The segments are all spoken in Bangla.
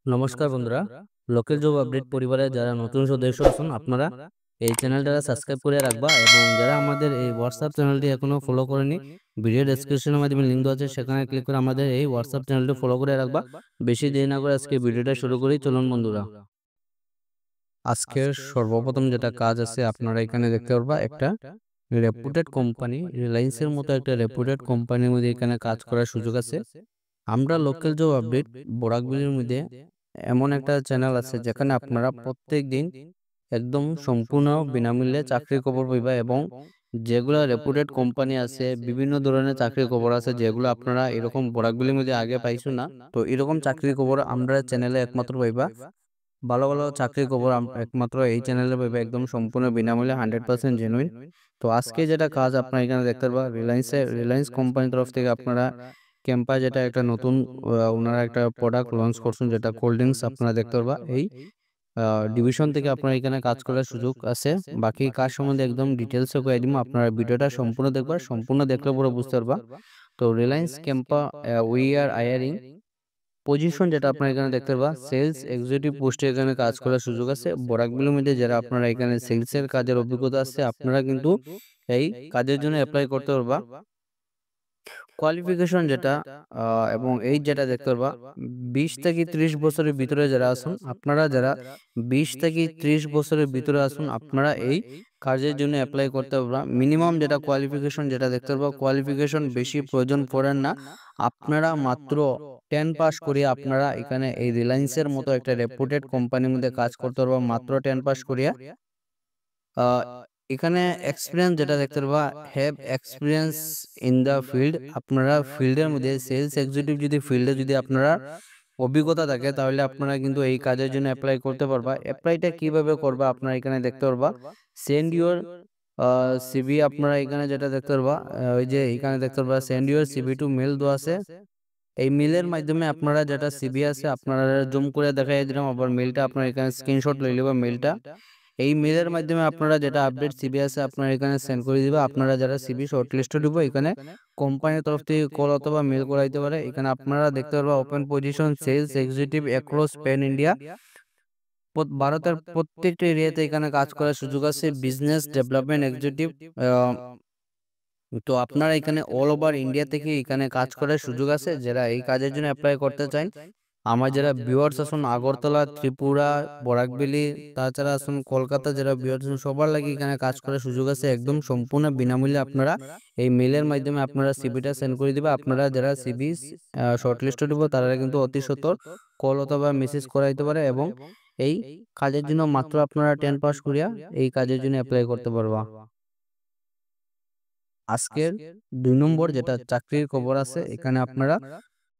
নমস্কার বন্ধুরা, লোকাল জব আপডেট পরিবারে যারা নতুন সদস্য আছেন আপনারা এই চ্যানেলটা সাবস্ক্রাইব করে রাখবা এবং যারা আমাদের এই হোয়াটসঅ্যাপ চ্যানেলটি এখনো ফলো করেনি ভিডিও ডেসক্রিপশনের মাধ্যমে লিঙ্ক দেওয়া আছে সেখানে ক্লিক করে আমাদের এই হোয়াটসঅ্যাপ চ্যানেলটি ফলো করে রাখবা। বেশি দেরি না করে আজকে ভিডিওটা শুরু করি, চলুন বন্ধুরা। আজকের সর্বপ্রথম যেটা কাজ আছে আপনারা এখানে দেখতে পারবা একটা রেপুটেড কোম্পানি, রিলায়েন্সের মতো একটা রেপুটেড কোম্পানির মধ্যে এখানে কাজ করার সুযোগ আছে। আমরা লোকাল জব আপডেট বরাকবিলির মধ্যে এমন একটা চ্যানেল আছে যেখানে আপনারা প্রত্যেক দিন একদম সম্পূর্ণ বিনামূল্যে চাকরির খবর পাইবা এবং যেগুলো রেপুটেড কোম্পানি আছে বিভিন্ন ধরনের চাকরির খবর আছে যেগুলো আপনারা এরকম বরাকবিলির মধ্যে আগে পাইছো না। তো এরকম চাকরির খবর আমরা চ্যানেলে একমাত্র পাইবা। ভালো ভালো চাকরির খবর একমাত্র এই চ্যানেলে পাইবা, একদম সম্পূর্ণ বিনামূল্যে 100% জেনুইন। তো আজকে যেটা কাজ আপনারা এখানে দেখতে পারবা, রিলায়েন্স কোম্পানির তরফ থেকে আপনারা ক্যাম্পা যেটা একটা নতুন ওনারা একটা প্রোডাক্ট লঞ্চ করছেন যেটা কোল্ড ড্রিঙ্কস, আপনারা দেখতে পারবা এই ডিভিশন থেকে আপনারা এখানে কাজ করার সুযোগ আছে। বাকি কাজ সম্বন্ধে একদম ডিটেলসে কয়ে দিব, আপনারা ভিডিওটা সম্পূর্ণ দেখবা, সম্পূর্ণ দেখলে পুরো বুঝতে পারবা। তো Reliance Campa we are hiring position যেটা আপনারা এখানে দেখতে পারবা সেলস এক্সিকিউটিভ পোস্টে এখানে কাজ করার সুযোগ আছে বরাকবিলের মধ্যে। যারা আপনারা এখানে সেলসের কাজের অভিজ্ঞতা আছে আপনারা কিন্তু এই কাজের জন্য অ্যাপ্লাই করতে পারবা। কোয়ালিফিকেশন যেটা এবং এই যেটা দেখতে পারবা 20 থেকে 30 বছরের ভিতরে যারা আছেন আপনারা, যারা 20 থেকে 30 বছরের ভিতরে আছেন আপনারা এই কাজের জন্য অ্যাপ্লাই করতে পারবা। মিনিমাম যেটা কোয়ালিফিকেশন যেটা দেখতে পারবা, কোয়ালিফিকেশন বেশি প্রয়োজন পড়েন না, আপনারা মাত্র 10 পাস করিয়া আপনারা এখানে এই রিলায়েন্সের মতো একটা রেপুটেড কোম্পানির মধ্যে কাজ করতে পারবা মাত্র 10 পাস করিয়া। আহ, এখানে এক্সপিরিয়েন্স যেটা দেখতে পারবা, have experience in the field, আপনারা ফিল্ডের মধ্যে সেলস এক্সিকিউটিভ যদি ফিল্ডে যদি আপনারা অভিজ্ঞতা থাকে তাহলে আপনারা কিন্তু এই কাজের জন্য অ্যাপ্লাই করতে পারবা। অ্যাপ্লাইটা কিভাবে করবা আপনারা এখানে দেখতে পারবা, সেন্ড ইউর সিভি, আপনারা এখানে যেটা দেখতে পারবা ওই যে এখানে দেখতে পারবা send your CV two mail দেওয়া আছে। এই মেলের মাধ্যমে আপনারা যেটা সিভি আছে আপনারা জুম করে দেখাই দিলাম, আবার মেলটা আপনারা এখানে স্ক্রিনশট লই লিবা মেলটা। এই মেলের মাধ্যমে আপনারা যেটা আপডেট সিবি আছে আপনারা এখানে সেন্ড করে দিবা। আপনারা যারা সিবি শর্টলিস্ট দিব এখানে কোম্পানির তরফ থেকে কল অথবা মেল করাইতে পারে। এখানে আপনারা দেখতে পারবা open position sales executive across pan India, ভারতের প্রত্যেকটি এরিয়াতে এখানে কাজ করার সুযোগ আছে। বিজনেস ডেভেলপমেন্ট এক্সিকিউটিভ, তো আপনারা এখানে অল ওভার ইন্ডিয়া থেকে এখানে কাজ করার সুযোগ আছে। যারা এই কাজের জন্য অ্যাপ্লাই করতে চান, আমার যারা ভিউয়ার্স আছেন আগরতলা, ত্রিপুরা, বরাকবেলি, তাছাড়া আছেন কলকাতা, যারা ভিউয়ার্স আছেন সবার লাগে এখানে কাজ করার সুযোগ আছে একদম সম্পূর্ণ বিনামূল্যে। আপনারা এই মেলের মাধ্যমে আপনারা সিভিটা সেন্ড করে দিবে। আপনারা যারা সিভি শর্টলিস্ট দিব তারা কিন্তু অতি সত্বর কল অথবা মেসেজ করাইতে পারে এবং এই কাজের জন্য মাত্র আপনারা 10 পাস করিয়া এই কাজের জন্য অ্যাপ্লাই করতে পারবা। আজকের 2 নম্বর যেটা চাকরির খবর আছে, এখানে আপনারা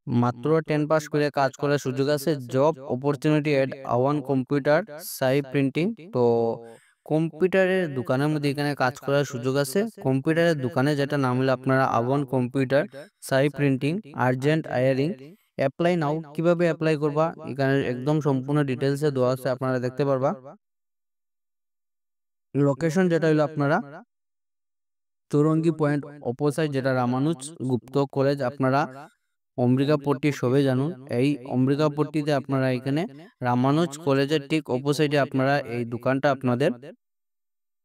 মাত্র 10 পাস করে কাজ করার সুযোগ আছে। জব অপরচুনিটি এট আওয়ান কম্পিউটার সাই প্রিন্টিং, তো কম্পিউটারের দোকানের মধ্যে এখানে কাজ করার সুযোগ আছে। কম্পিউটারের দোকানে যেটা নাম হলো আপনারা Awan computer Sai printing urgent hiring. Apply নাও, কিভাবে অ্যাপ্লাই করবা এখানে একদম সম্পূর্ণ ডিটেলসে দেওয়া আছে, আপনারা দেখতে পারবা। লোকেশন যেটা হলো আপনারা চৌরঙ্গি পয়েন্ট অপোসাইড যেটা রামানুজ গুপ্ত কলেজ, আপনারা অম্বিকাপট্টি সবে জানুন। এই অম্বিকাপট্টিতে আপনারা এখানে রামানুজ কলেজের ঠিক অপোসাইডে আপনারা এই দোকানটা আপনাদের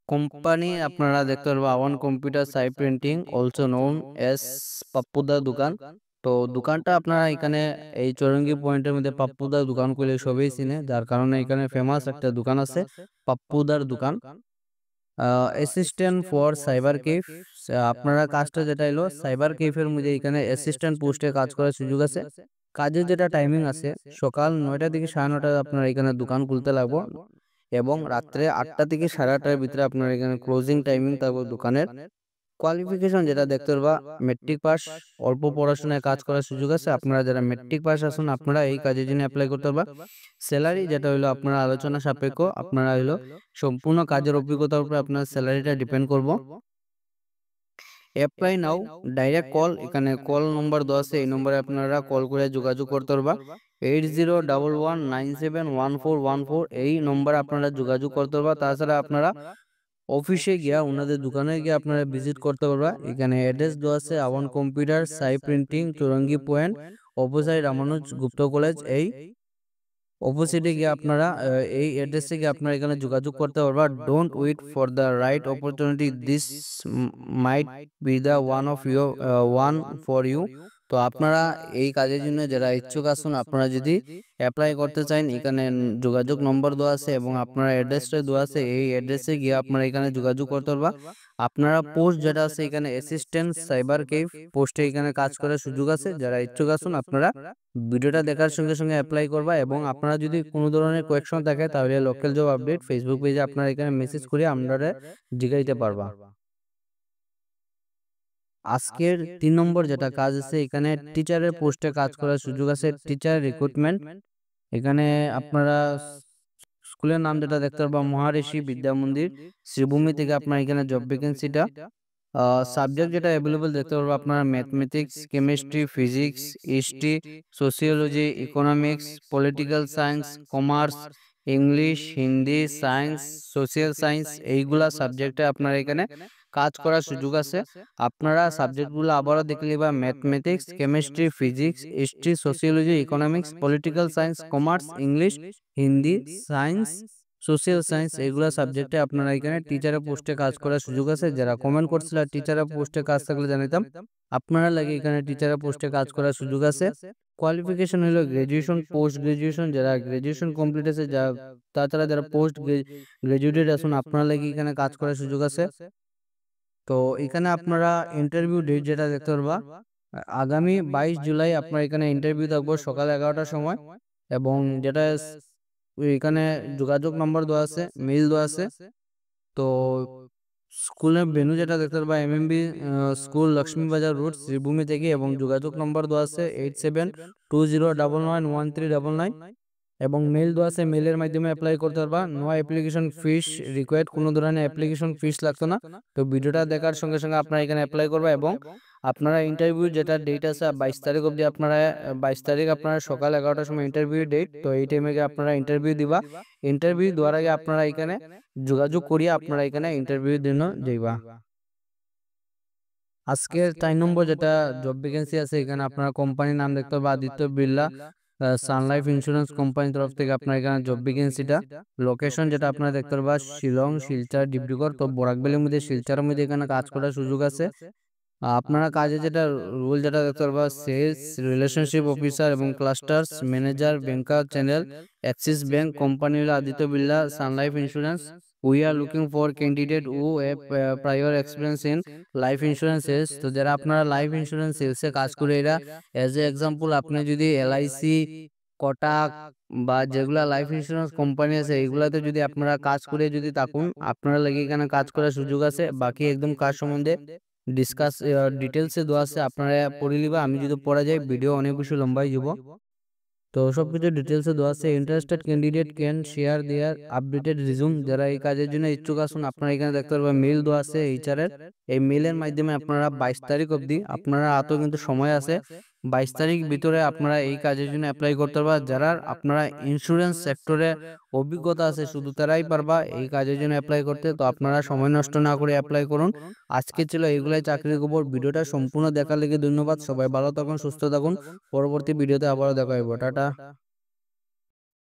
কোম্পানি আপনারা দেখতে পারবেন Awan computer Sai printing also known as পাপ্পুদার দোকান। তো দোকানটা আপনারা এখানে এই চৌরঙ্গি পয়েন্টের মধ্যে পাপ্পুদার দোকান করলে সবাই চিনে, যার কারণে এখানে ফেমাস একটা দোকান আছে পাপ্পুদার দোকান। অ্যাসিস্ট্যান্ট ফর সাইবার কেফ, আপনারা কাজটা যেটা এলো সাইবার কেফের মধ্যে এখানে অ্যাসিস্ট্যান্ট পোস্টে কাজ করার সুযোগ আছে। কাজের যেটা টাইমিং আছে সকাল 9টা থেকে 9:30 আপনারা এখানে দোকান খুলতে লাগবো এবং রাত্রে 8টা থেকে 8:30-র ভিতরে আপনার এখানে ক্লোজিং টাইমিং থাকবে দোকানের। কোয়ালিফিকেশন যেটা দেখতে পারবা মেট্রিক পাস, অল্প পড়াশোনায় কাজ করার সুযোগ আছে। আপনারা যারা মেট্রিক পাস আছেন আপনারা এই কাজের জন্য অ্যাপ্লাই করতে পারবা। স্যালারি যেটা হলো আপনারা আলোচনা সাপেক্ষ, আপনারা হলো সম্পূর্ণ কাজের অভিজ্ঞতার উপরে আপনার স্যালারিটা ডিপেন্ড করব। অ্যাপ্লাই নাও ডাইরেক্ট কল, এখানে কল নম্বর দেওয়া আছে, এই নম্বরে আপনারা কল করে যোগাযোগ করতে পারবা। 8011971414, এই নম্বরে আপনারা যোগাযোগ করতে পারবা। তাছাড়া আপনারা অফিসে গিয়া ওনাদের দোকানে গিয়ে আপনারা ভিজিট করতে পারবা। এখানে অ্যাড্রেস দেওয়া আছে Awan computer Sai printing Chowringhee point opposite Ramanuj Gupta college. এই অপোজিটে গিয়ে আপনারা এই অ্যাড্রেসে গিয়ে আপনারা এখানে যোগাযোগ করতে পারবা। Don't wait for the right opportunity, this might be the one for you. তো আপনারা এই কাজের জন্য যারা ইচ্ছুক আছেন, আপনারা যদি অ্যাপ্লাই করতে চান, এখানে যোগাযোগ নম্বর দেওয়া আছে এবং আপনার অ্যাড্রেসটা দেওয়া আছে। এই অ্যাড্রেসে গিয়ে আপনারা এখানে যোগাযোগ করতে পারবা। আপনারা পোস্ট যেটা আছে এখানে অ্যাসিস্ট্যান্ট সাইবার কেফ পোস্টে এখানে কাজ করার সুযোগ আছে। যারা ইচ্ছুক আছেন আপনারা ভিডিওটা দেখার সঙ্গে সঙ্গে অ্যাপ্লাই করবা। এবং আপনারা যদি কোনো ধরনের কোয়েকশন থাকে তাহলে লোকাল জব আপডেট ফেসবুক পেজে আপনারা এখানে মেসেজ করে আপনারা জিজ্ঞাসা পারবা। আজকের 3 নম্বর যেটা কাজ আছে, এখানে টিচারের পোস্টে কাজ করার সুযোগ আছে। টিচার রিক্রুটমেন্ট, এখানে আপনারা স্কুলের নাম যেটা দেখতে পারবা মহারিষি বিদ্যা মন্দির শ্রীভূমি থেকে আপনার এখানে জব ভ্যাকেন্সিটা। সাবজেক্ট যেটা অ্যাভেলেবল দেখতে পারবো আপনারা mathematics, chemistry, physics, history, sociology, economics, political science, commerce, English, Hindi, science, social science, এইগুলা সাবজেক্টে আপনারা এখানে কাজ করার সুযোগ আছে। আপনারা সাবজেক্টগুলো আবারও দেখে নিবা, mathematics, chemistry, physics, history, sociology, economics, political science, commerce, English, Hindi, science, social science, এগুলা সাবজেক্টে আপনারা এখানে টিচারের পোস্টে কাজ করার সুযোগ আছে। যারা কমেন্ট করছিল টিচারের পোস্টে কাজ থাকলে জানাইতাম, আপনারা লাগে এখানে টিচারের পোস্টে কাজ করার সুযোগ আছে। কোয়ালিফিকেশন হলো গ্রাজুয়েশন, পোস্ট গ্রাজুয়েশন, যারা গ্রাজুয়েশন কমপ্লিট আছে, তাছাড়া যারা পোস্ট গ্রাজুয়েটেড আছেন আপনারা লাগে এখানে কাজ করার সুযোগ আছে। তো এখানে আপনারা ইন্টারভিউ ডেট যেটা দেখতে পারবা আগামী 22 জুলাই আপনার এখানে ইন্টারভিউ থাকবো সকাল 11টার সময়। এবং যেটা এখানে যোগাযোগ নম্বর দেওয়া আছে, মেইল দেওয়া আছে। তো স্কুলের ভেন্যু যেটা দেখতে পারবা MMB school, Lakshmibazar road, Sribhumi থেকে। এবং যোগাযোগ নম্বর দেওয়া আছে 8720991399 এবং মেইল দেওয়া আছে, মেইলের মাধ্যমে অ্যাপ্লাই করতে পারবা। নো অ্যাপ্লিকেশন ফিস রিকোয়ার্ড, কোনো ধরনের অ্যাপ্লিকেশন ফিস লাগতো না। তো ভিডিওটা দেখার সঙ্গে সঙ্গে আপনারা এখানে অ্যাপ্লাই করবা। এবং আপনারা ইন্টারভিউ যেটা ডেট আছে 22 তারিখ অবধি, আপনারা 22 তারিখ আপনারা সকাল 11টার সময় ইন্টারভিউ ডেট। তো এই টাইমে আপনারা ইন্টারভিউ দিবা। ইন্টারভিউ দেওয়ার আগে আপনারা এখানে যোগাযোগ করিয়ে আপনারা এখানে ইন্টারভিউ জন্য যাইবা। আজকের 4 নম্বর যেটা জব ভ্যাকেন্সি আছে, এখানে আপনারা কোম্পানির নাম দেখতে পাবেন Aditya Birla Sun Life insurance কোম্পানির তরফ থেকে আপনার এখানে জব ভ্যাকেন্সিটা। লোকেশন যেটা আপনারা দেখতে পারবা শিলং, শিলচর, ডিব্রুগড়। তো বরাকভ্যালির মধ্যে শিলচরের মধ্যে এখানে কাজ করার সুযোগ আছে। আপনারা কাজে যেটা রোল যেটা দেখতে পারবা সেলস রিলেশনশিপ অফিসার এবং clusters manager, banker channel, Axis Bank company হলো Aditya Birla Sun Life insurance. We are looking for candidate who have prior experience in life insurance sales. তো যারা আপনারা লাইফ ইন্স্যুরেন্স সেলসে কাজ করে, এরা এজ এ এক্সাম্পল আপনি যদি এলআইসি, কোটাক বা যেগুলা লাইফ ইন্স্যুরেন্স কোম্পানি আছে এইগুলাতে যদি আপনারা কাজ করে যদি থাকুন, আপনারা লাগে এখানে কাজ করার সুযোগ আছে। বাকি একদম কাজ সম্বন্ধে ডিসকাস ডিটেলসে দেওয়া আছে, আপনারা পড়ে নিবা। আমি যদি পড়া যায় ভিডিও অনেক বেশি লম্বাই যাব। তো সবকিছু ডিটেলসে দেওয়া আছে। Interested candidate can share there updated resume. যারা এই কাজের জন্য ইচ্ছুক আছেন আপনারা এখানে দেখতে পারবেন মেইল দেওয়া আছে এইচআর এর। এই মেইলের মাধ্যমে আপনারা 22 তারিখ অবধি, আপনারা হাতে কিন্তু সময় আছে, 22 তারিখ ভিতরে আপনারা এই কাজের জন্য অ্যাপ্লাই করতে পারবা। যারা আপনারা ইন্স্যুরেন্স সেক্টরে অভিজ্ঞতা আছে শুধু তারাই পারবা এই কাজের জন্য অ্যাপ্লাই করতে। তো আপনারা সময় নষ্ট না করে অ্যাপ্লাই করুন। আজকে ছিল এগুলাই চাকরির খবর। ভিডিওটা সম্পূর্ণ দেখার লেগে ধন্যবাদ। সবাই ভালো থাকুন, সুস্থ থাকুন। পরবর্তী ভিডিওতে আবারও দেখা হইব। টাটা।